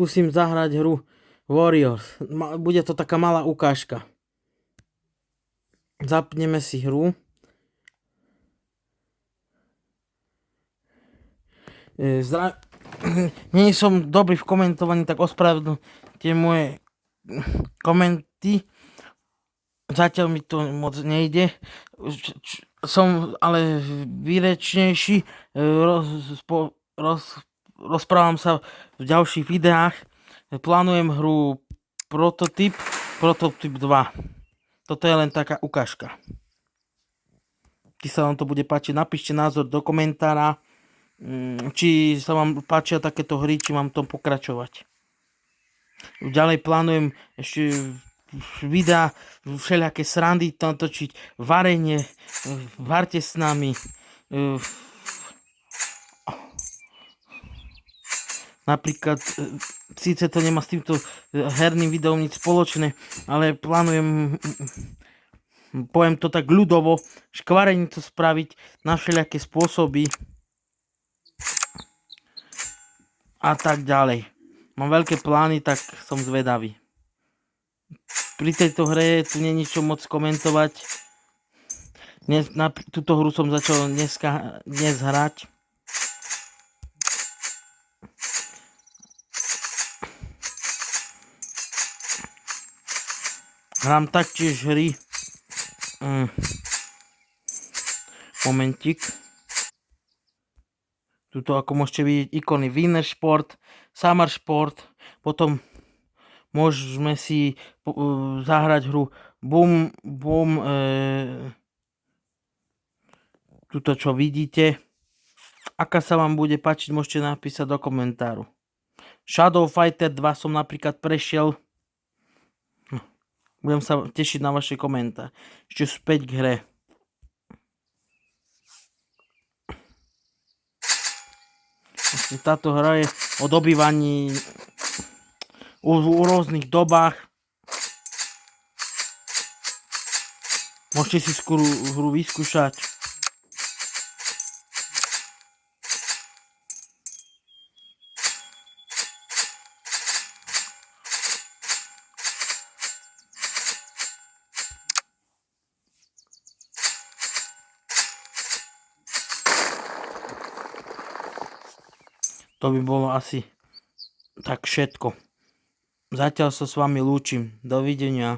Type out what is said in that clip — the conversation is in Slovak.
Skúsim zahrať hru Warriors. Bude to taká malá ukážka. Zapneme si hru. Nie som dobrý v komentovaní, tak ospravedlňte moje komenty. Zatiaľ mi to moc nejde. Som ale výrečnejší. Rozprávam sa v ďalších videách. Plánujem hru Prototyp 2. Toto je len taká ukážka. Keď sa vám to bude páčiť, napíšte názor do komentára, či sa vám páčia takéto hry, či mám v tom pokračovať. Ďalej plánujem ešte videa, všelijaké srandy točiť, varenie, varte s nami. Napríklad, síce to nemá s týmto herným videom nič spoločné, ale plánujem, poviem to tak ľudovo, škvarenicu spraviť na všelijaké spôsoby a tak ďalej. Mám veľké plány, tak som zvedavý. Pri tejto hre tu nie je ničo moc komentovať. Túto hru som začal dnes hrať. Hrám taktiež hry. Momentík. Tuto ako môžete vidieť ikony Winner Sport, Summer Sport, potom môžeme si zahrať hru Boom, tuto čo vidíte. Aká sa vám bude páčiť, môžete napísať do komentáru. Shadow Fighter 2 som napríklad prešiel. Budem sa tešiť na vaše komentáre. Ešte späť k hre. Táto hra je o dobývaní v rôznych dobách. Môžete si skôr hru vyskúšať. To by bolo asi tak všetko. Zatiaľ sa s vami lúčim. Dovidenia.